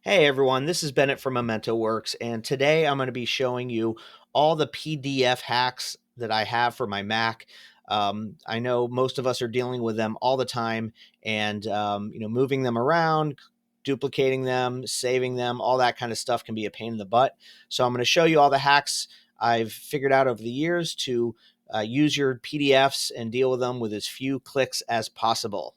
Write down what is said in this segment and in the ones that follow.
Hey everyone, this is Bennett from Memento Works, and today I'm going to be showing you all the PDF hacks that I have for my Mac. I know most of us are dealing with them all the time, and moving them around, duplicating them, saving them, all that kind of stuff can be a pain in the butt. So I'm going to show you all the hacks I've figured out over the years to use your PDFs and deal with them with as few clicks as possible.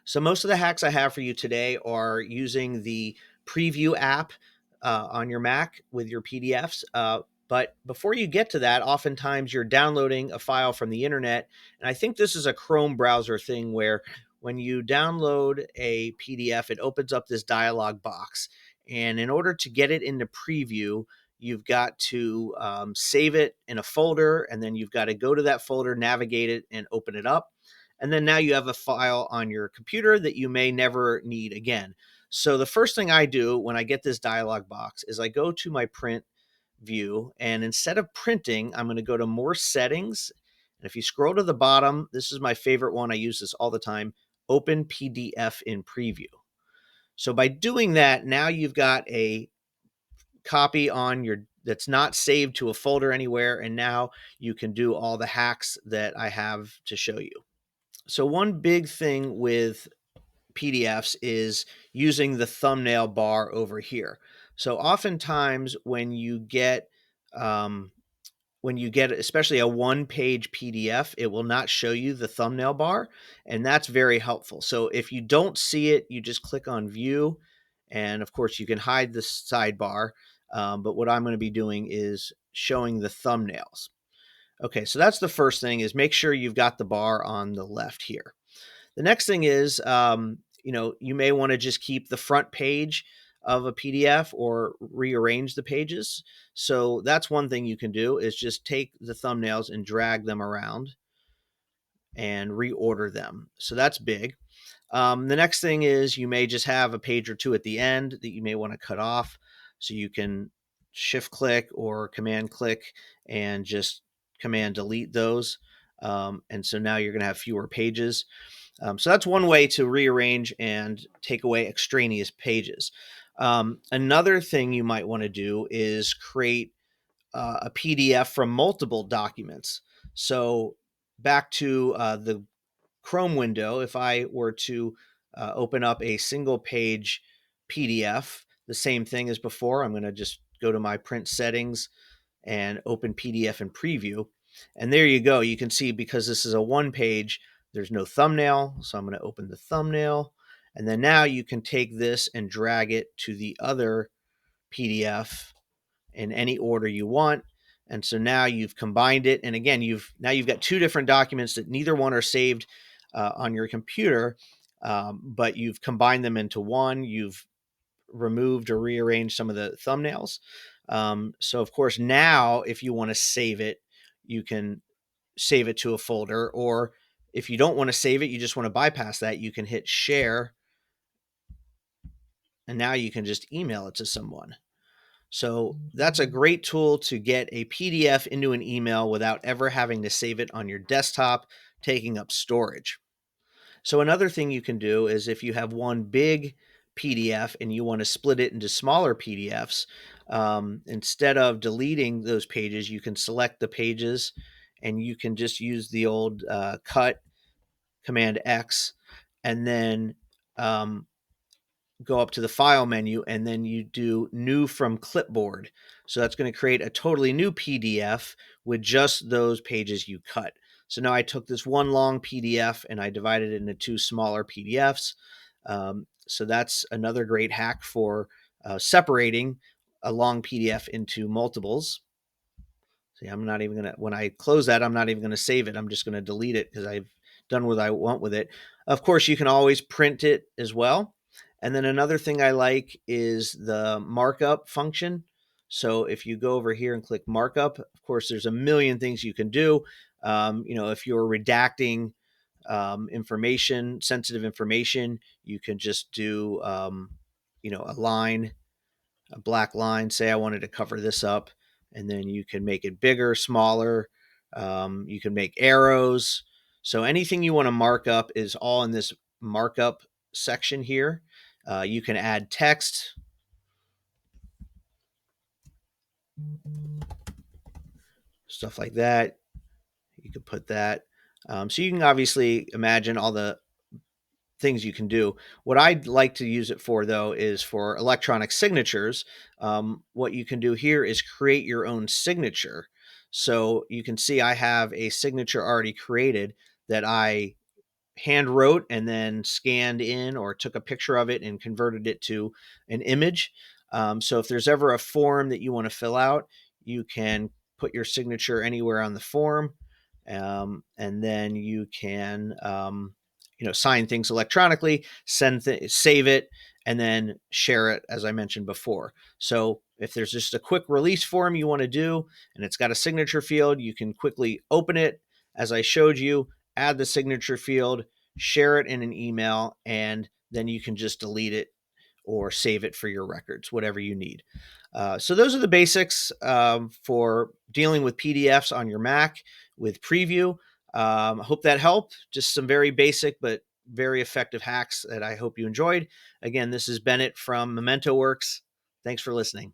So most of the hacks I have for you today are using the preview app on your Mac with your PDFs. But before you get to that, oftentimes you're downloading a file from the internet. And I think this is a Chrome browser thing where when you download a PDF, it opens up this dialog box. And in order to get it into preview, you've got to save it in a folder, and then you've got to go to that folder, navigate it, and open it up. And then now you have a file on your computer that you may never need again. So the first thing I do when I get this dialog box is I go to my print view, and instead of printing, I'm going to go to more settings. And if you scroll to the bottom, this is my favorite one. I use this all the time. Open PDF in preview. So by doing that, now you've got a copy on your that's not saved to a folder anywhere, and now you can do all the hacks that I have to show you. So one big thing with PDFs is using the thumbnail bar over here. So oftentimes um, when you get especially a one-page PDF, it will not show you the thumbnail bar, and that's very helpful. So if you don't see it, you just click on View, and of course you can hide the sidebar. But what I'm going to be doing is showing the thumbnails. Okay, so that's the first thing, is make sure you've got the bar on the left here. The next thing is, you may want to just keep the front page of a PDF or rearrange the pages. So that's one thing you can do, is just take the thumbnails and drag them around and reorder them. So that's big. The next thing is you may just have a page or two at the end that you may want to cut off. So you can shift click or command click and just command delete those. And so now you're going to have fewer pages. So that's one way to rearrange and take away extraneous pages. Another thing you might want to do is create a PDF from multiple documents. So back to the Chrome window, if I were to open up a single page PDF, the same thing as before, I'm going to just go to my print settings and open PDF in preview. And there you go. You can see, because this is a one page, there's no thumbnail. So I'm going to open the thumbnail. And then now you can take this and drag it to the other PDF in any order you want. And so now you've combined it. And again, you've got two different documents that neither one are saved on your computer, but you've combined them into one. You've removed or rearranged some of the thumbnails. So of course, now if you want to save it, you can save it to a folder, or if you don't want to save it, you just want to bypass that, you can hit share, and now you can just email it to someone. So that's a great tool to get a PDF into an email without ever having to save it on your desktop, taking up storage. So another thing you can do is, if you have one big PDF and you want to split it into smaller PDFs, instead of deleting those pages, you can select the pages and you can just use the old cut Command X, and then go up to the file menu, and then you do new from clipboard. So that's going to create a totally new PDF with just those pages you cut. So now I took this one long PDF and I divided it into two smaller PDFs. So that's another great hack for separating a long PDF into multiples. See, I'm not even going to, when I close that, I'm not even going to save it. I'm just going to delete it because I've done what I want with it. Of course, you can always print it as well. And then another thing I like is the markup function. So if you go over here and click markup, of course, there's a million things you can do. If you're redacting information, sensitive information, you can just do, a line, a black line. Say I wanted to cover this up, and then you can make it bigger, smaller. You can make arrows. So anything you want to mark up is all in this markup section here. You can add text, stuff like that. You could put that. So you can obviously imagine all the things you can do. What I'd like to use it for, though, is for electronic signatures. What you can do here is create your own signature. So you can see I have a signature already created that I hand wrote and then scanned in or took a picture of it and converted it to an image. So if there's ever a form that you want to fill out, you can put your signature anywhere on the form, and then you can sign things electronically, save it, and then share it, as I mentioned before. So if there's just a quick release form you want to do and it's got a signature field, you can quickly open it as I showed you, add the signature field, share it in an email, and then you can just delete it or save it for your records, whatever you need. So those are the basics for dealing with PDFs on your Mac with Preview. I hope that helped. Just some very basic but very effective hacks that I hope you enjoyed. Again, this is Bennett from Memento Works. Thanks for listening.